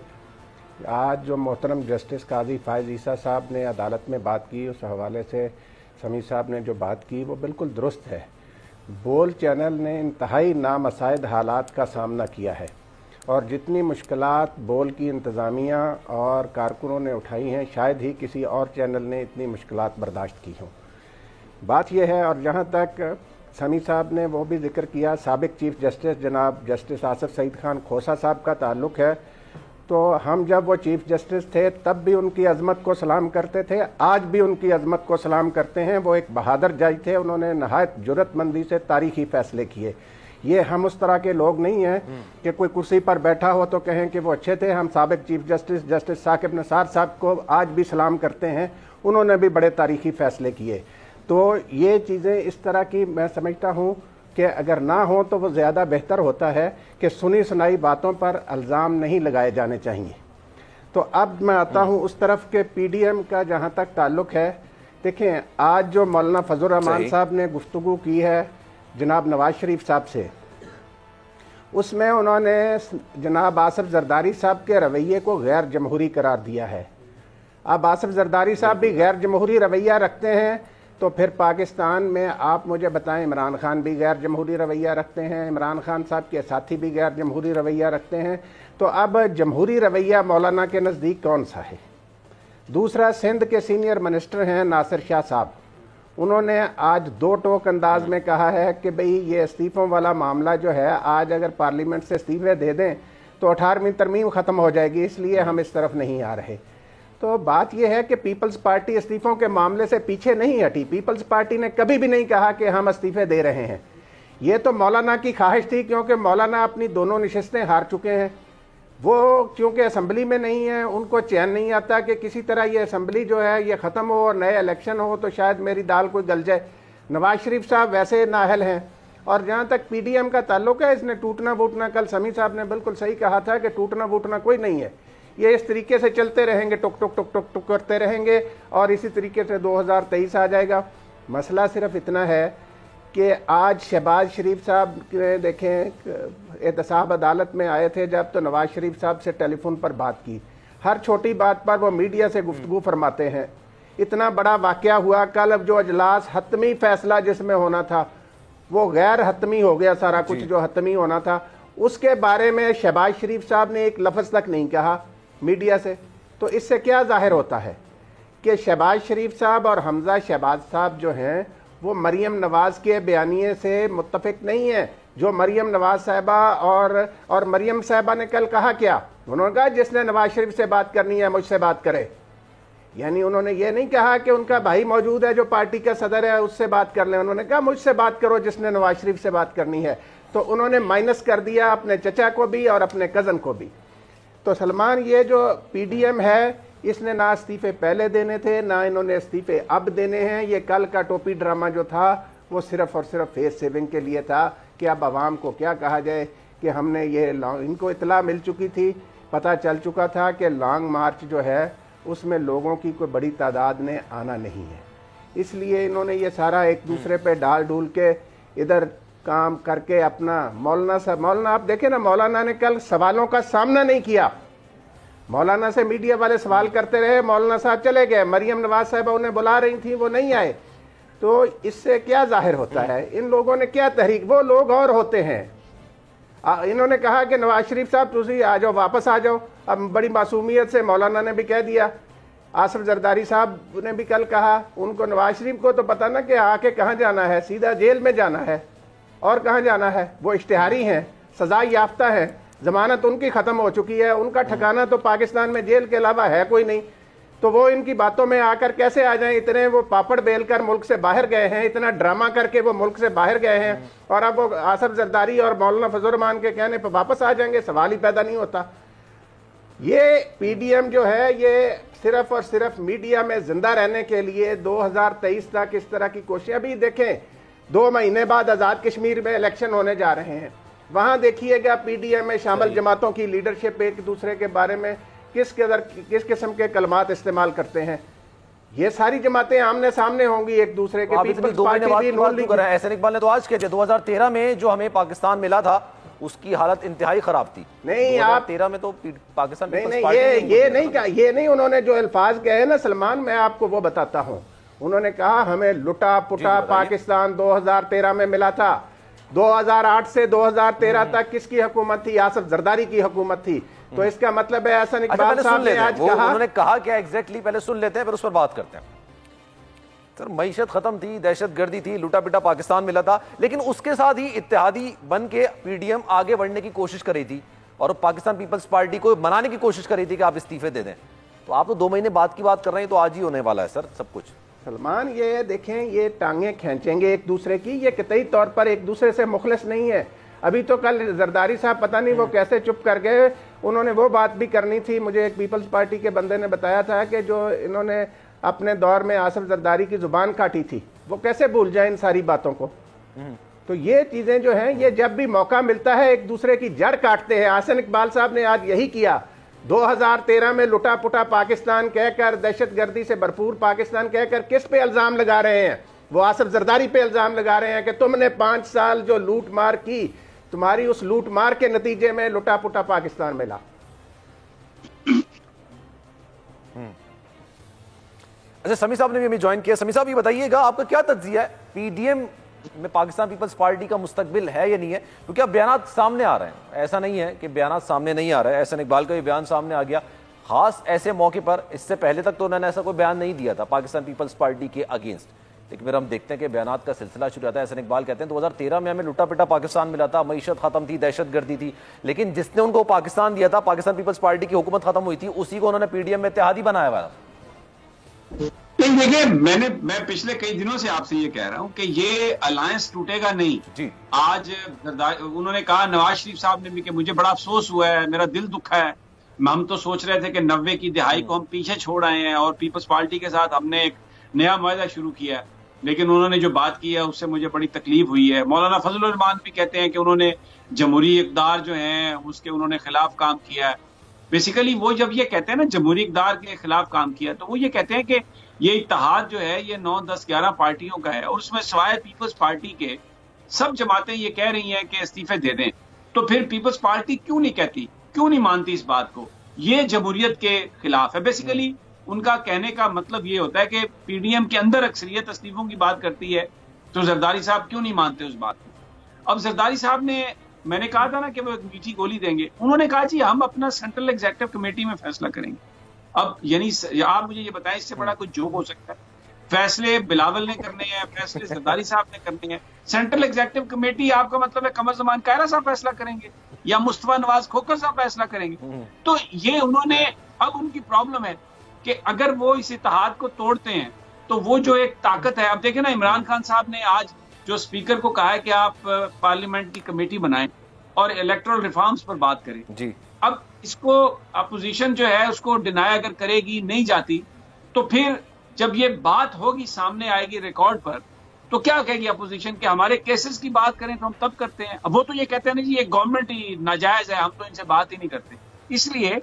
آج جو محترم جسٹس قاضی فائز عیسیٰ صاحب نے عدالت میں بات کی، اس حوالے سے سمیع صاحب نے جو بات کی وہ بالکل درست ہے۔ بول چینل نے انتہائی نامساعد حالات کا سامنا کیا ہے، اور جتنی مشکلات بول کی انتظامیہ اور کارکنوں نے اٹھائی ہیں شاید ہی کسی اور چینل نے اتنی مشکلات برداشت کی ہوں۔ بات یہ ہے، اور جہاں تک سمیع صاحب نے وہ بھی ذکر کیا، سابق چیف جسٹس جناب جسٹس آصف سعید خان کھوسہ صاحب کا تعلق ہے، تو ہم جب وہ چیف جسٹس تھے تب بھی ان کی عظمت کو سلام کرتے تھے، آج بھی ان کی عظمت کو سلام کرتے ہیں۔ وہ ایک بہادر جج تھے، انہوں نے نہایت جرأت مندی سے تاریخی فیصلے کیے۔ یہ ہم اس طرح کے لوگ نہیں ہیں کہ کوئی کرسی پر بیٹھا ہو تو کہیں کہ وہ اچھے تھے۔ ہم سابق chief justice justice Saqib Nisar صاحب کو آج بھی سلام کرتے ہیں، انہوں نے بھی بڑے تاریخی فیصلے کیے۔ تو یہ چیزیں اس طرح کی میں سمجھتا ہوں کہ اگر نہ ہو تو وہ زیادہ بہتر ہوتا ہے کہ سنی سنائی باتوں پر الزام نہیں لگائے جانے چاہیے. تو اب میں آتا ہوں اس طرف کہ پی ڈی ایم کا جہاں تک تعلق ہے. دیکھیں آج جو مولانا فضل الرحمان صاحب نے گفتگو کی ہے جناب نواز شریف صاحب سے، اس میں انہوں نے جناب آصف زرداری صاحب کے رویے کو غیر جمہوری قرار دیا ہے. اب آصف زرداری صاحب بھی غیر جمہوری رویہ رکھتے ہیں تو پھر پاکستان میں آپ مجھے بتائیں عمران خان بھی غیر جمہوری رویہ رکھتے ہیں، عمران خان صاحب کے ساتھی بھی غیر جمہوری رویہ رکھتے ہیں. تو اب جمہوری رویہ مولانا کے نزدیک کون سا ہے؟ دوسرا، سندھ کے سینئر منسٹر ہیں ناصر شاہ صاحب، انہوں نے آج دو ٹوک انداز میں کہا ہے کہ بھئی یہ استعفوں والا معاملہ جو ہے آج اگر پارلیمنٹ سے استعفے دے دیں تو 18ویں ترمیم ختم ہو جائے گی، اس لیے ہم اس طرف نہیں آ رہے. تو بات یہ ہے کہ پیپلز پارٹی استعفوں کے معاملے سے پیچھے نہیں ہٹی. پیپلز پارٹی نے کبھی بھی نہیں کہا کہ ہم استعفے دے رہے ہیں. یہ تو مولانا کی خواہش تھی کیونکہ مولانا اپنی دونوں نشستیں ہار چکے ہیں. وہ کیونکہ اسمبلی میں نہیں ہیں، ان کو چین نہیں آتا کہ کسی طرح یہ اسمبلی جو ہے یہ ختم ہو اور نئے الیکشن ہو تو شاید میری دال کوئی گل جائے. نواز شریف صاحب ویسے نااہل ہیں. اور جہاں تک پی ڈی ایم کا تعلق ہے، اس نے ٹوٹنا ووٹنا، کل سمیع صاحب نے بالکل صحیح کہا تھا کہ ٹوٹنا ووٹنا کوئی نہیں ہے. یہ اس طریقے سے چلتے رہیں گے، ٹک ٹک ٹک ٹک ٹک کرتے رہیں گے اور اسی طریقے سے 2023 آ جائے گا. مسئلہ صرف اتنا ہے کہ آج شہباز شریف صاحب دیکھیں احتساب عدالت میں آئے تھے جب، تو نواز شریف صاحب سے ٹیلی فون پر بات کی. ہر چھوٹی بات پر وہ میڈیا سے گفتگو فرماتے ہیں. اتنا بڑا واقعہ ہوا کل، اب جو اجلاس حتمی فیصلہ جس میں ہونا تھا وہ غیر حتمی ہو گیا. سارا کچھ جو حتمی ہونا تھا اس کے بارے میں شہباز شریف صاحب نے ایک لفظ تک نہیں کہا میڈیا سے. تو اس سے کیا ظاہر ہوتا ہے کہ شہباز شریف صاحب اور حمزہ شہباز صاحب جو ہیں وہ مریم نواز کے بیانیے سے متفق نہیں ہیں. جو مریم نواز صاحبہ اور مریم صاحبہ نے کل کہا کیا؟ انہوں نے کہا جس نے نواز شریف سے بات کرنی ہے مجھ سے بات کرے. یعنی انہوں نے یہ نہیں کہا کہ ان کا بھائی موجود ہے جو پارٹی کا صدر ہے اس سے بات کر لیں، انہوں نے کہا مجھ سے بات کرو جس نے نواز شریف سے بات کرنی ہے. تو انہوں نے مائنس کر دیا اپنے چچا کو بھی اور اپنے کزن کو بھی. تو سلمان یہ جو پی ڈی ایم ہے اس نے نہ استعفے پہلے دینے تھے نہ انہوں نے استعفے اب دینے ہیں. یہ کل کا ٹوپی ڈرامہ جو تھا وہ صرف اور صرف فیس سیونگ کے لیے تھا کہ اب عوام کو کیا کہا جائے کہ ہم نے یہ ان کو اطلاع مل چکی تھی، پتہ چل چکا تھا کہ لانگ مارچ جو ہے اس میں لوگوں کی کوئی بڑی تعداد نے آنا نہیں ہے. اس لیے انہوں نے یہ سارا ایک دوسرے پہ ڈال ڈول کے ادھر کام کر کے اپنا مولانا آپ دیکھیں نا، مولانا نے کل سوالوں کا سامنا نہیں کیا. مولانا سے میڈیا والے سوال کرتے رہے، مولانا صاحب چلے گئے، مریم نواز صاحبہ انہیں بلا رہی تھیں وہ نہیں آئے. تو اس سے کیا ظاہر ہوتا ہے؟ ان لوگوں نے کیا تحریک، وہ لوگ اور ہوتے ہیں. انہوں نے کہا کہ نواز شریف صاحب تسی آ جاؤ، واپس آ جاؤ. اب بڑی معصومیت سے مولانا نے بھی کہہ دیا، آصف زرداری صاحب نے بھی کل کہا. ان کو نواز شریف کو تو پتہ نا کہ آ کے کہاں جانا ہے، سیدھا جیل میں جانا ہے اور کہاں جانا ہے. وہ اشتہاری ہیں، سزا یافتہ ہیں، ضمانت ان کی ختم ہو چکی ہے، ان کا ٹھکانہ تو پاکستان میں جیل کے علاوہ ہے کوئی نہیں. تو وہ ان کی باتوں میں آ کر کیسے آ جائیں؟ اتنے وہ پاپڑ بیل کر ملک سے باہر گئے ہیں، اتنا ڈرامہ کر کے وہ ملک سے باہر گئے ہیں اور اب وہ آصف زرداری اور مولانا فضل الرحمان کے کہنے پہ واپس آ جائیں گے؟ سوال ہی پیدا نہیں ہوتا. یہ پی ڈی ایم جو ہے یہ صرف اور صرف میڈیا میں زندہ رہنے کے لیے 2023 تک اس طرح کی کوششیں. ابھی دیکھیں 2 مہینے بعد آزاد کشمیر میں الیکشن ہونے جا رہے ہیں، وہاں دیکھیے گا پی ڈی ایم میں شامل جماعتوں کی لیڈرشپ ایک دوسرے کے بارے میں کس قسم کے کلمات استعمال کرتے ہیں. یہ ساری جماعتیں آمنے سامنے ہوں گی ایک دوسرے کے. احسن اقبال نے تو آج کہتے 2013 میں جو ہمیں پاکستان ملا تھا اس کی حالت انتہائی خراب تھی. نہیں، 2013 میں تو پاکستان یہ نہیں انہوں نے جو الفاظ کہے نا سلمان، میں آپ کو وہ بتاتا ہوں. انہوں نے کہا ہمیں لٹا پٹا پاکستان 2013 میں ملا تھا. 2008 سے 2013 تک کس کی حکومت تھی؟ آصف زرداری کی حکومت تھی. تو اس کا مطلب ہے احسن اقبال صاحب نے آج کہا، انہوں نے کہا کیا ایگزیکٹلی، پہلے سن لیتے ہیں پھر اس پر بات کرتے ہیں. سر معیشت ختم تھی، دہشت گردی تھی، لوٹا پٹا پاکستان ملا تھا، لیکن اس کے ساتھ ہی اتحادی بن کے پی ڈی ایم آگے بڑھنے کی کوشش کر رہی تھی اور پاکستان پیپلز پارٹی کو منانے کی کوشش کر رہی تھی کہ آپ استعفے دے دیں. تو آپ تو 2 مہینے بعد کی بات کر رہے ہیں، تو آج ہی ہونے والا ہے سر سب کچھ. سلمان یہ دیکھیں، یہ ٹانگیں کھینچیں گے ایک دوسرے کی، یہ قطعی طور پر ایک دوسرے سے مخلص نہیں ہے. ابھی تو کل زرداری صاحب پتہ نہیں وہ کیسے چپ کر گئے، انہوں نے وہ بات بھی کرنی تھی. مجھے ایک پیپلز پارٹی کے بندے نے بتایا تھا کہ جو انہوں نے اپنے دور میں آصف زرداری کی زبان کاٹی تھی وہ کیسے بھول جائیں ان ساری باتوں کو. تو یہ چیزیں جو ہیں یہ جب بھی موقع ملتا ہے ایک دوسرے کی جڑ کاٹتے ہیں. حسن اقبال صاحب نے آج یہی کیا. 2013 میں لٹا پٹا پاکستان کہہ کر, دہشت گردی سے بھرپور پاکستان کہہ کر کس پہ الزام لگا رہے ہیں؟ وہ آصف زرداری پہ الزام لگا رہے ہیں کہ تم نے 5 سال جو لوٹ مار کی, تمہاری اس لوٹ مار کے نتیجے میں لٹا پٹا پاکستان ملا. اچھا, سمیع صاحب نے بھی ہمیں جوائن کیا. سمیع صاحب یہ بتائیے گا آپ کا کیا تجزیہ ہے, پی ڈی ایم میں پاکستان پیپلز پارٹی کا مستقبل ہے یا نہیں ہے؟ کیونکہ اب بیانات سامنے آ رہے ہیں, ایسا نہیں ہے کہ بیانات سامنے نہیں آ رہے ہیں. احسن اقبال کا بھی بیان سامنے آ گیا, خاص ایسے موقع پر. اس سے پہلے تک تو انہوں نے ایسا کوئی بیان نہیں دیا تھا پاکستان پیپلز پارٹی کے اگینسٹ, لیکن پھر ہم دیکھتے ہیں کہ بیانات کا سلسلہ شروع ہوتا ہے. احسن اقبال کہتے ہیں 2013 میں ہمیں لٹا پٹا پاکستان ملا تھا, معیشت ختم تھی, دہشت گردی تھی, لیکن جس نے ان کو پاکستان دیا تھا, پاکستان پیپلز پارٹی کی حکومت ختم ہوئی تھی, اسی کو انہوں نے پی ڈی ایم میں اتحادی بنایا ہوا. نہیں دیکھیے, میں پچھلے کئی دنوں سے آپ سے یہ کہہ رہا ہوں کہ یہ الائنس ٹوٹے گا نہیں. جی, آج انہوں نے کہا, نواز شریف صاحب نے بھی, کہ مجھے بڑا افسوس ہوا ہے, میرا دل دکھا ہے. ہم تو سوچ رہے تھے کہ 90 کی دہائی کو ہم پیچھے چھوڑ آئے ہیں اور پیپلز پارٹی کے ساتھ ہم نے ایک نیا معاہدہ شروع کیا ہے, لیکن انہوں نے جو بات کی ہے اس سے مجھے بڑی تکلیف ہوئی ہے. مولانا فضل الرحمان بھی کہتے ہیں کہ انہوں نے جمہوری اقدار جو ہیں اس کے انہوں نے خلاف کام کیا ہے. بیسیکلی وہ جب یہ کہتے ہیں نا جمہوری اقدار کے خلاف کام کیا, تو وہ یہ کہتے ہیں کہ یہ اتحاد جو ہے یہ 9, 10, 11 پارٹیوں کا ہے, اور اس میں سوائے پیپلز پارٹی کے سب جماعتیں یہ کہہ رہی ہیں کہ استعفے دے دیں. تو پھر پیپلز پارٹی کیوں نہیں کہتی, کیوں نہیں مانتی اس بات کو؟ یہ جمہوریت کے خلاف ہے. بیسیکلی ان کا کہنے کا مطلب یہ ہوتا ہے کہ پی ڈی ایم کے اندر اکثریت استعفوں کی بات کرتی ہے, تو زرداری صاحب کیوں نہیں مانتے اس بات کو؟ اب زرداری صاحب نے, میں نے کہا تھا نا کہ وہ ایک میٹھی گولی دیں گے, انہوں نے کہا جی ہم اپنا سینٹرل ایگزیکٹو کمیٹی میں فیصلہ کریں گے. اب یعنی آپ مجھے یہ بتائیں, اس سے بڑا کوئی جوک ہو سکتا ہے؟ فیصلے بلاول نے کرنے ہیں, فیصلے زرداری صاحب نے کرنے ہیں. سینٹرل ایگزیکٹو کمیٹی آپ کا مطلب ہے قمر زمان کائرہ صاحب فیصلہ کریں گے یا مصطفیٰ نواز کھوکھر صاحب فیصلہ کریں گے؟ تو یہ انہوں نے, اب ان کی پرابلم ہے کہ اگر وہ اس اتحاد کو توڑتے ہیں تو وہ جو ایک طاقت ہے, اب دیکھیں نا عمران خان صاحب نے آج جو اسپیکر کو کہا ہے کہ آپ پارلیمنٹ کی کمیٹی بنائیں اور الیکٹرل ریفارمز پر بات کریں. جی, اب اس کو اپوزیشن جو ہے اس کو ڈینائی اگر کرے گی, نہیں جاتی, تو پھر جب یہ بات ہوگی سامنے آئے گی ریکارڈ پر, تو کیا کہے گی اپوزیشن کہ ہمارے کیسز کی بات کریں تو ہم تب کرتے ہیں. اب وہ تو یہ کہتے ہیں نا جی یہ گورنمنٹ ہی ناجائز ہے, ہم تو ان سے بات ہی نہیں کرتے. اس لیے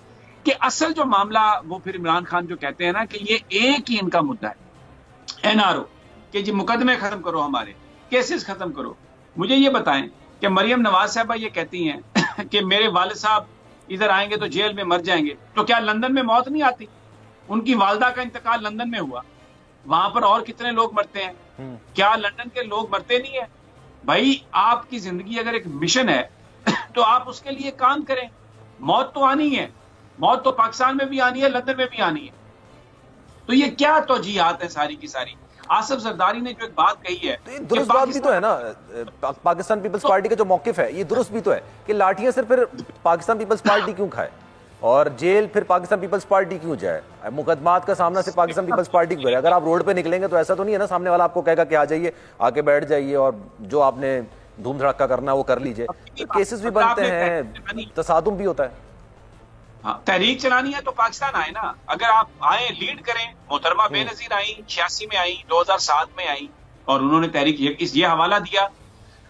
کہ اصل جو معاملہ وہ پھر عمران خان جو کہتے ہیں نا کہ یہ ایک ہی ان کا مدعا ہے, این آر او, کہ جی مقدمے ختم کرو, ہمارے کیسز ختم کرو. مجھے یہ بتائیں کہ مریم نواز صاحبہ یہ کہتی ہیں کہ میرے والد صاحب ادھر آئیں گے تو جیل میں مر جائیں گے, تو کیا لندن میں موت نہیں آتی؟ ان کی والدہ کا انتقال لندن میں ہوا, وہاں پر اور کتنے لوگ مرتے ہیں, کیا لندن کے لوگ مرتے نہیں ہیں؟ بھائی آپ کی زندگی اگر ایک مشن ہے تو آپ اس کے لیے کام کریں. موت تو آنی ہے, موت تو پاکستان میں بھی آنی ہے, لندن میں بھی آنی ہے. تو یہ کیا توجیہات ہیں ساری کی ساری؟ آصف زرداری نے جو ایک بات کہی ہے, درست بات بھی تو ہے نا, پاکستان پیپلز پارٹی کا جو موقف ہے یہ درست بھی تو ہے کہ لاٹھیاں صرف پھر پاکستان پیپلز پارٹی کیوں کھائے اور جیل پھر پاکستان پیپلز پارٹی کیوں جائے, مقدمات کا سامنا صرف پاکستان پیپلز پارٹی کو ہے. اگر آپ روڈ پہ نکلیں گے تو ایسا تو نہیں ہے نا سامنے والا آپ کو کہے گا کہ آ جائیے, آ کے بیٹھ جائیے اور جو آپ نے دھوم دھڑکا کرنا ہے وہ کر لیجئے. کیسز بھی بنتے ہیں, تصادم بھی ہوتا ہے. تحریک چلانی ہے تو پاکستان آئے نا, اگر آپ آئیں لیڈ کریں. محترمہ بے نظیر آئیں, 86 میں آئیں, 2007 میں آئیں, اور انہوں نے تحریک یہ حوالہ دیا.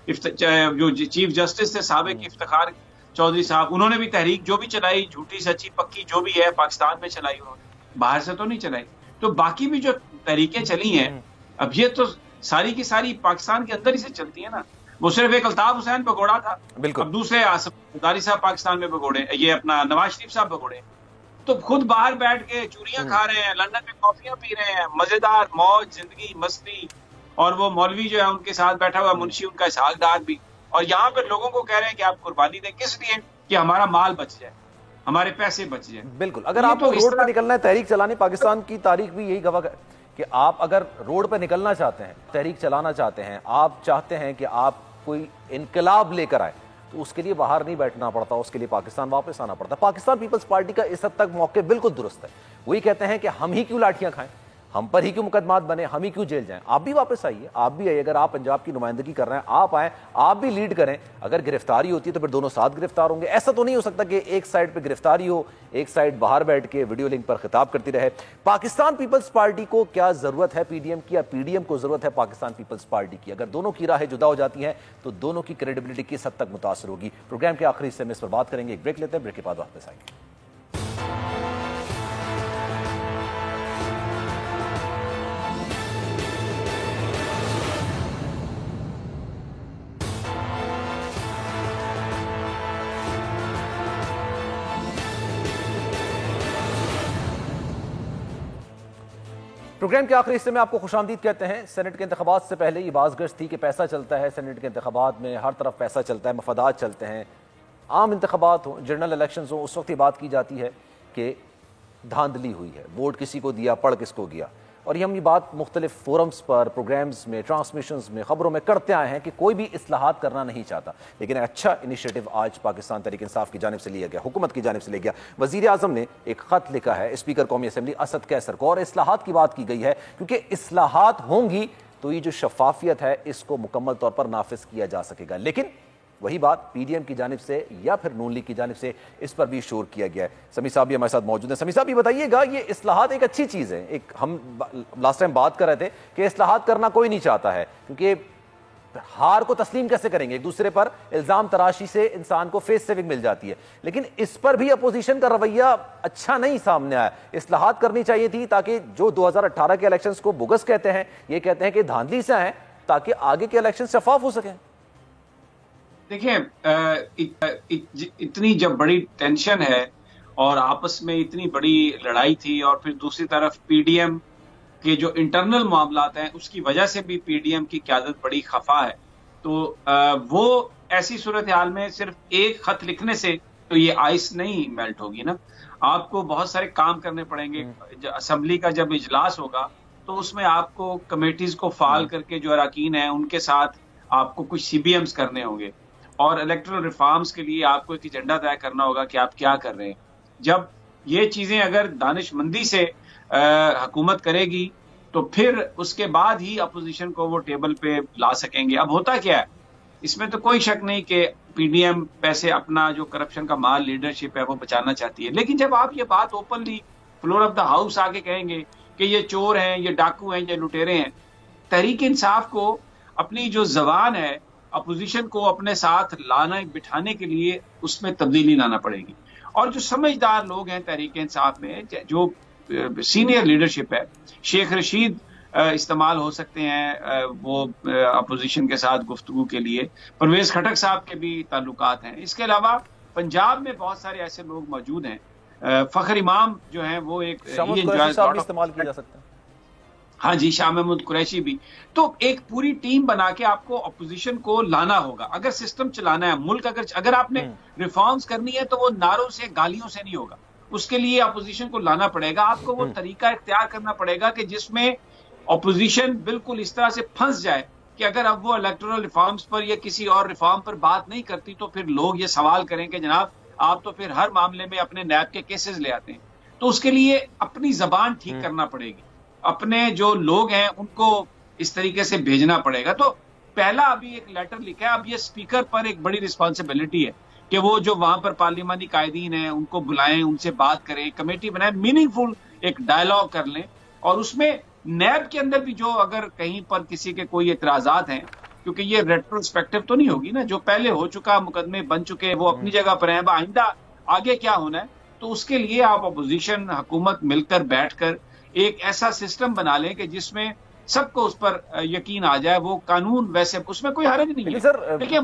جو چیف جسٹس تھے سابق افتخار چودھری صاحب, انہوں نے بھی تحریک جو بھی چلائی, جھوٹی سچی پکی جو بھی ہے, پاکستان میں چلائی, انہوں نے باہر سے تو نہیں چلائی. تو باقی بھی جو تحریکیں چلی ہیں اب یہ تو ساری کی ساری پاکستان کے اندر ہی سے چلتی ہیں نا. وہ صرف ایک الطاف حسین بھگوڑا تھا, اب دوسرے آصف زرداری صاحب پاکستان میں بھگوڑے, یہ اپنا نواز شریف صاحب بھگوڑے, تو خود باہر بیٹھ کے چوریاں کھا رہے ہیں, لندن میں کافیاں پی رہے ہیں, مزیدار موج زندگی مستی, اور وہ مولوی جو ہے ان کے ساتھ بیٹھا ہوا منشی ان کا اسحاق ڈار بھی, اور یہاں پہ لوگوں کو کہہ رہے ہیں کہ آپ قربانی دیں. کس لیے؟ کہ ہمارا مال بچ جائے, ہمارے پیسے بچ جائیں. بالکل, اگر آپ کو روڈ پہ نکلنا ہے تحریک چلانے, پاکستان کی تاریخ بھی یہی گواہ ہے کہ آپ اگر روڈ پہ نکلنا چاہتے ہیں, تحریک چلانا چاہتے ہیں, آپ چاہتے ہیں کہ آپ کوئی انقلاب لے کر آئے, تو اس کے لیے باہر نہیں بیٹھنا پڑتا, اس کے لیے پاکستان واپس آنا پڑتا. پاکستان پیپلز پارٹی کا اس حد تک موقع بالکل درست ہے. وہی کہتے ہیں کہ ہم ہی کیوں لاٹھیاں کھائیں, ہم پر ہی کیوں مقدمات بنے, ہم ہی کیوں جیل جائیں؟ آپ بھی واپس آئیے, آپ بھی آئیے, اگر آپ پنجاب کی نمائندگی کر رہے ہیں آپ آئیں, آپ بھی لیڈ کریں. اگر گرفتاری ہوتی ہے تو پھر دونوں ساتھ گرفتار ہوں گے. ایسا تو نہیں ہو سکتا کہ ایک سائڈ پہ گرفتاری ہو, ایک سائڈ باہر بیٹھ کے ویڈیو لنک پر خطاب کرتی رہے. پاکستان پیپلز پارٹی کو کیا ضرورت ہے پی ڈی ایم کی, یا پی ڈی ایم کو ضرورت ہے پاکستان پیپلز پارٹی کی؟ اگر دونوں کی راہیں جدا ہو جاتی ہیں تو دونوں کی کریڈیبلٹی کس حد تک متاثر ہوگی؟ پروگرام کے آخری حصے میں اس پر بات کریں گے. ایک بریک لیتے ہیں, بریک کے بعد واپس آئیں گے. پروگرام کے آخری حصے میں آپ کو خوش آمدید کہتے ہیں. سینٹ کے انتخابات سے پہلے یہ باز گشت تھی کہ پیسہ چلتا ہے, سینٹ کے انتخابات میں ہر طرف پیسہ چلتا ہے, مفادات چلتے ہیں. عام انتخابات ہوں, جنرل الیکشنز ہوں, اس وقت یہ بات کی جاتی ہے کہ دھاندلی ہوئی ہے, ووٹ کسی کو دیا, پڑھ کس کو گیا. اور یہ ہم یہ بات مختلف فورمز پر, پروگرامز میں, ٹرانسمیشنز میں, خبروں میں کرتے آئے ہیں کہ کوئی بھی اصلاحات کرنا نہیں چاہتا. لیکن اچھا انیشیٹو آج پاکستان تحریک انصاف کی جانب سے لیا گیا, حکومت کی جانب سے لیا گیا. وزیر اعظم نے ایک خط لکھا ہے اسپیکر قومی اسمبلی اسد قیصر کو, اور اصلاحات کی بات کی گئی ہے, کیونکہ اصلاحات ہوں گی تو یہ جو شفافیت ہے اس کو مکمل طور پر نافذ کیا جا سکے گا. لیکن وہی بات پی ڈی ایم کی جانب سے یا پھر نون لیگ کی جانب سے اس پر بھی شور کیا گیا ہے. سمیع صاحب بھی ہمارے ساتھ موجود ہیں. سمیع صاحب یہ بتائیے گا, یہ اصلاحات ایک اچھی چیز ہے, ایک ہم لاسٹ ٹائم بات کر رہے تھے کہ اصلاحات کرنا کوئی نہیں چاہتا ہے, کیونکہ ہار کو تسلیم کیسے کریں گے, ایک دوسرے پر الزام تراشی سے انسان کو فیس سیونگ مل جاتی ہے. لیکن اس پر بھی اپوزیشن کا رویہ اچھا نہیں سامنے آیا. اصلاحات کرنی چاہیے تھی تاکہ جو 2018 کے الیکشنز کو بوگس کہتے ہیں, یہ کہتے ہیں کہ دھاندلی سے آئیں تاکہ آگے کے الیکشن شفاف ہو سکیں. دیکھیں, اتنی جب بڑی ٹینشن ہے اور آپس میں اتنی بڑی لڑائی تھی, اور پھر دوسری طرف پی ڈی ایم کے جو انٹرنل معاملات ہیں اس کی وجہ سے بھی پی ڈی ایم کی قیادت بڑی خفا ہے, تو وہ ایسی صورتحال میں صرف ایک خط لکھنے سے تو یہ آئس نہیں میلٹ ہوگی نا. آپ کو بہت سارے کام کرنے پڑیں گے. اسمبلی کا جب اجلاس ہوگا تو اس میں آپ کو کمیٹیز کو فعال کر کے جو اراکین ہیں ان کے ساتھ آپ کو کچھ سی بی ایمز کرنے ہوں گے, اور الیکٹرل ریفارمز کے لیے آپ کو ایک ایجنڈا طے کرنا ہوگا کہ آپ کیا کر رہے ہیں. جب یہ چیزیں اگر دانش مندی سے حکومت کرے گی تو پھر اس کے بعد ہی اپوزیشن کو وہ ٹیبل پہ لا سکیں گے. اب ہوتا کیا ہے, اس میں تو کوئی شک نہیں کہ پی ڈی ایم پیسے, اپنا جو کرپشن کا مال لیڈرشپ ہے وہ بچانا چاہتی ہے. لیکن جب آپ یہ بات openly floor of the house آگے کہیں گے کہ یہ چور ہیں, یہ ڈاکو ہیں, یہ لٹیرے ہیں, تحریک انصاف کو اپنی جو زبان ہے اپوزیشن کو اپنے ساتھ لانا, بٹھانے کے لیے اس میں تبدیلی لانا پڑے گی. اور جو سمجھدار لوگ ہیں تحریک انصاف میں, جو سینئر لیڈرشپ ہے, شیخ رشید استعمال ہو سکتے ہیں وہ اپوزیشن کے ساتھ گفتگو کے لیے, پرویز خٹک صاحب کے بھی تعلقات ہیں. اس کے علاوہ پنجاب میں بہت سارے ایسے لوگ موجود ہیں, فخر امام جو ہیں وہ ایک استعمال کیا جا سکتا ہے. ہاں جی, شاہ محمود قریشی بھی. تو ایک پوری ٹیم بنا کے آپ کو اپوزیشن کو لانا ہوگا اگر سسٹم چلانا ہے ملک. اگر آپ نے ریفارمز کرنی ہے تو وہ نعروں سے, گالیوں سے نہیں ہوگا. اس کے لیے اپوزیشن کو لانا پڑے گا. آپ کو وہ طریقہ اختیار کرنا پڑے گا کہ جس میں اپوزیشن بالکل اس طرح سے پھنس جائے کہ اگر اب وہ الیکٹورل ریفارمز پر یا کسی اور ریفارم پر بات نہیں کرتی تو پھر لوگ یہ سوال کریں کہ جناب آپ تو پھر ہر معاملے میں اپنے نیب کے کیسز لے آتے ہیں. تو اس کے لیے اپنی زبان ٹھیک کرنا پڑے گی, اپنے جو لوگ ہیں ان کو اس طریقے سے بھیجنا پڑے گا. تو پہلا ابھی ایک لیٹر لکھا ہے, اب یہ اسپیکر پر ایک بڑی رسپانسبلٹی ہے کہ وہ جو وہاں پر پارلیمانی قائدین ہیں ان کو بلائیں, ان سے بات کریں, کمیٹی بنائیں, میننگ فل ایک ڈائلاگ کر لیں. اور اس میں نیب کے اندر بھی جو اگر کہیں پر کسی کے کوئی اعتراضات ہیں, کیونکہ یہ ریٹروسپیکٹو تو نہیں ہوگی نا, جو پہلے ہو چکا, مقدمے بن چکے, وہ اپنی جگہ پر ہیں, آئندہ آگے کیا ہونا ہے. تو اس کے لیے آپ اپوزیشن حکومت مل کر بیٹھ کر ایک ایسا سسٹم بنا لیں کہ جس میں سب کو اس پر یقین آ جائے. وہ قانون ویسے اس میں کوئی حرج نہیں ہے. سر,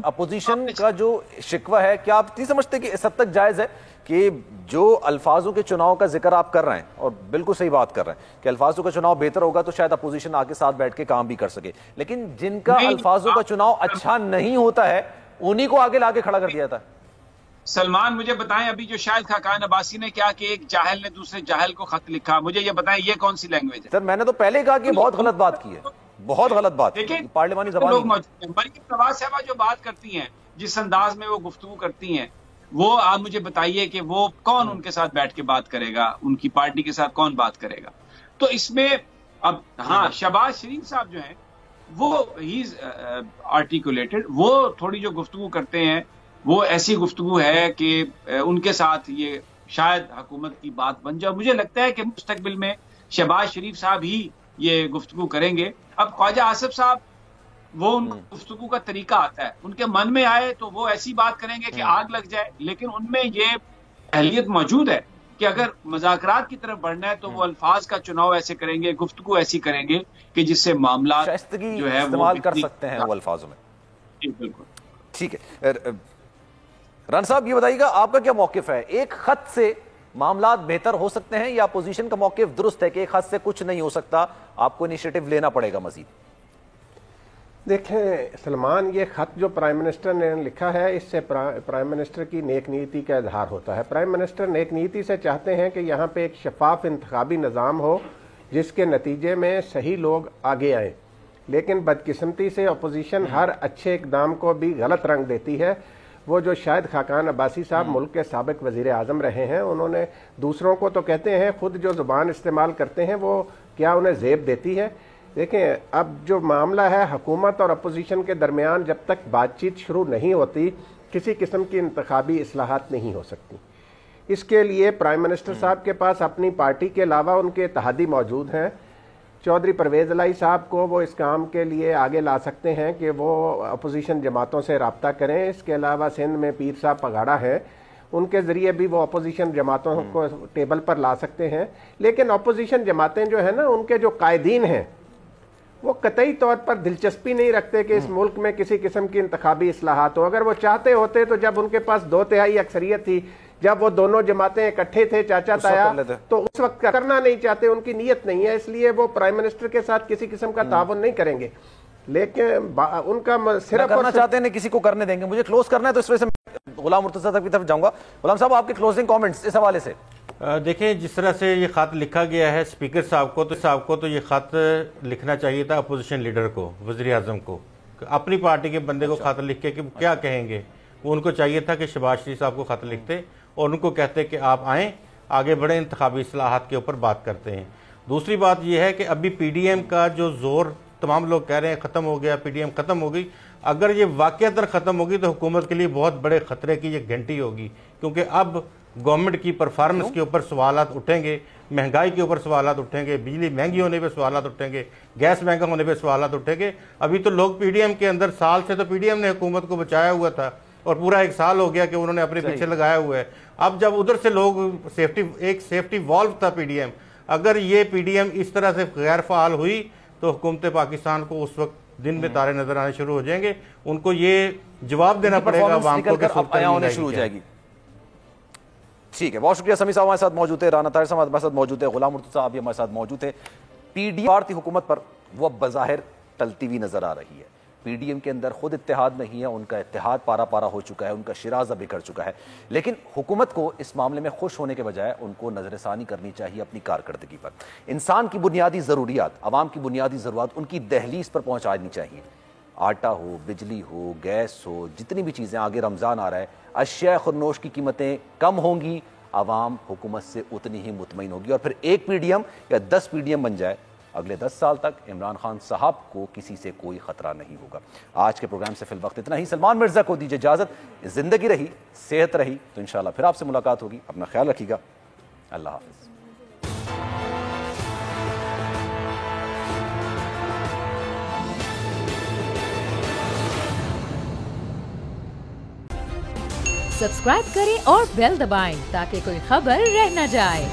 اپوزیشن کا جو شکوہ ہے, کیا آپ نہیں سمجھتے کہ اس حد تک جائز ہے کہ جو الفاظوں کے چناؤ کا ذکر آپ کر رہے ہیں, اور بالکل صحیح بات کر رہے ہیں کہ الفاظوں کا چناؤ بہتر ہوگا تو شاید اپوزیشن آ کے ساتھ بیٹھ کے کام بھی کر سکے, لیکن جن کا الفاظوں کا چناؤ اچھا نہیں ہوتا ہے انہی کو آگے لا کے کھڑا کر دیا تھا. سلمان مجھے بتائیں, ابھی جو شاہد خاقان عباسی نے کیا کہ ایک جاہل نے دوسرے جاہل کو خط لکھا, مجھے یہ بتائیں یہ کون سی لینگویج ہے؟ سر میں نے تو پہلے کہا کہ بہت غلط بات کی ہے, بہت غلط بات. پارلیمانی زبان لوگ موجود ہیں. مریم نواز صاحبہ جو بات کرتی ہیں, جس انداز میں وہ گفتگو کرتی ہیں, وہ آپ مجھے بتائیے کہ وہ کون ان کے ساتھ بیٹھ کے بات کرے گا, ان کی پارٹی کے ساتھ کون بات کرے گا. تو اس میں اب ہاں شہباز شریف صاحب جو ہیں وہ ہی از آرٹیکولیٹڈ، وہ تھوڑی جو گفتگو کرتے ہیں وہ ایسی گفتگو ہے کہ ان کے ساتھ یہ شاید حکومت کی بات بن جائے. مجھے لگتا ہے کہ مستقبل میں شہباز شریف صاحب ہی یہ گفتگو کریں گے. اب خواجہ آصف صاحب وہ ان گفتگو کا طریقہ آتا ہے، ان کے من میں آئے تو وہ ایسی بات کریں گے کہ آگ لگ جائے، لیکن ان میں یہ اہلیت موجود ہے کہ اگر مذاکرات کی طرف بڑھنا ہے تو وہ الفاظ کا چناؤ ایسے کریں گے، گفتگو ایسی کریں گے کہ جس سے معاملات شائستگی جو ہے استعمال کر سکتے ہیں وہ الفاظوں میں. جی بالکل ٹھیک ہے. رن صاحب یہ بتائیے گا آپ کا کیا موقف ہے؟ ایک خط سے معاملات بہتر ہو سکتے ہیں یا اپوزیشن کا موقف درست ہے کہ ایک خط سے کچھ نہیں ہو سکتا، آپ کو انیشیٹو لینا پڑے گا مزید؟ دیکھیں سلمان، یہ خط جو پرائم منسٹر نے لکھا ہے اس سے پرائم منسٹر کی نیک نیتی کا اظہار ہوتا ہے. پرائم منسٹر نیک نیتی سے چاہتے ہیں کہ یہاں پہ ایک شفاف انتخابی نظام ہو جس کے نتیجے میں صحیح لوگ آگے آئیں، لیکن بدقسمتی سے اپوزیشن ہر اچھے اقدام کو بھی غلط رنگ دیتی ہے. وہ جو شاید خاقان عباسی صاحب ملک کے سابق وزیر اعظم رہے ہیں، انہوں نے دوسروں کو تو کہتے ہیں، خود جو زبان استعمال کرتے ہیں وہ کیا انہیں زیب دیتی ہے. دیکھیں اب جو معاملہ ہے حکومت اور اپوزیشن کے درمیان، جب تک بات چیت شروع نہیں ہوتی کسی قسم کی انتخابی اصلاحات نہیں ہو سکتی. اس کے لیے پرائم منسٹر صاحب کے پاس اپنی پارٹی کے علاوہ ان کے اتحادی موجود ہیں. چودھری پرویز الہی صاحب کو وہ اس کام کے لیے آگے لا سکتے ہیں کہ وہ اپوزیشن جماعتوں سے رابطہ کریں. اس کے علاوہ سندھ میں پیر صاحب پگاڑا ہیں، ان کے ذریعے بھی وہ اپوزیشن جماعتوں کو ٹیبل پر لا سکتے ہیں. لیکن اپوزیشن جماعتیں جو ہیں نا، ان کے جو قائدین ہیں وہ قطعی طور پر دلچسپی نہیں رکھتے کہ اس ملک میں کسی قسم کی انتخابی اصلاحات ہو. اگر وہ چاہتے ہوتے تو جب ان کے پاس 2/3 اکثریت تھی، جب وہ دونوں جماعتیں اکٹھے تھے چاچا تایا، تو اس وقت کرنا نہیں چاہتے، ان کی نیت نہیں ہے، اس لیے وہ پرائم منسٹر کے ساتھ کسی قسم کا تعاون نہیں کریں گے. لیکن ان کا صرف کرنا چاہتے ہیں کسی کو کرنے دیں گے. مجھے کلوز کرنا ہے تو اس وجہ سے غلام مرتضی صاحب کی طرف جاؤں گا. غلام صاحب آپ کے کلوزنگ کامنٹس اس حوالے سے. دیکھیں جس طرح سے یہ خط لکھا گیا ہے اسپیکر صاحب کو تو یہ خط لکھنا چاہیے تھا اپوزیشن لیڈر کو، وزیر اعظم کو، اپنی پارٹی کے بندے کو خط لکھ کے کہ کیا کہیں گے. وہ ان کو چاہیے تھا کہ شہباز شریف صاحب کو خط لکھتے اور ان کو کہتے کہ آپ آئیں آگے بڑھیں، انتخابی اصلاحات کے اوپر بات کرتے ہیں. دوسری بات یہ ہے کہ ابھی پی ڈی ایم کا جو زور تمام لوگ کہہ رہے ہیں ختم ہو گیا، پی ڈی ایم ختم ہو گئی، اگر یہ واقعتاً ختم ہوگی تو حکومت کے لیے بہت بڑے خطرے کی یہ گھنٹی ہوگی، کیونکہ اب گورنمنٹ کی پرفارمنس کے اوپر سوالات اٹھیں گے، مہنگائی کے اوپر سوالات اٹھیں گے، بجلی مہنگی ہونے پہ سوالات اٹھیں گے، گیس مہنگا ہونے پہ سوالات اٹھیں گے. ابھی تو لوگ پی ڈی ایم کے اندر سال سے تو پی ڈی ایم نے حکومت کو بچایا ہوا تھا اور پورا 1 سال ہو گیا کہ انہوں نے اپنے پیچھے لگایا ہوا ہے. اب جب ادھر سے لوگ ایک سیفٹی والو تھا پی ڈی ایم، اگر یہ پی ڈی ایم اس طرح سے غیر فعال ہوئی تو حکومت پاکستان کو اس وقت دن میں تارے نظر آنے شروع ہو جائیں گے. ان کو یہ جواب دینا پڑے گا عوام کو کہ شروع ہو جائے گی. ٹھیک ہے، بہت شکریہ. سمیع صاحب ہمارے ساتھ موجود ہے، رانا طاہر صاحب ہمارے ساتھ موجود ہے، غلام مرتضی صاحب بھی ہمارے ساتھ موجود ہے. پی ڈی بھارتی حکومت پر وہ اب بظاہر ٹلتی ہوئی نظر آ رہی ہے. پی ڈی ایم کے اندر خود اتحاد نہیں ہے، ان کا اتحاد پارا پارا ہو چکا ہے، ان کا شرازہ بکھر چکا ہے. لیکن حکومت کو اس معاملے میں خوش ہونے کے بجائے ان کو نظر ثانی کرنی چاہیے اپنی کارکردگی پر. انسان کی بنیادی ضروریات، عوام کی بنیادی ضروریات ان کی دہلیز پر پہنچانی چاہیے. آٹا ہو، بجلی ہو، گیس ہو، جتنی بھی چیزیں، آگے رمضان آ رہا ہے، اشیاء خورنوش کی قیمتیں کم ہوں گی، عوام حکومت سے اتنی ہی مطمئن ہوگی. اور پھر ایک پی ڈی ایم یا 10 پی ڈی ایم بن جائے، اگلے 10 سال تک عمران خان صاحب کو کسی سے کوئی خطرہ نہیں ہوگا. آج کے پروگرام سے فی الوقت اتنا ہی. سلمان مرزا کو دیجیے اجازت. زندگی رہی، صحت رہی تو انشاءاللہ پھر آپ سے ملاقات ہوگی. اپنا خیال رکھیے گا. اللہ حافظ. سبسکرائب کریں اور بیل دبائیں تاکہ کوئی خبر رہ نہ جائے.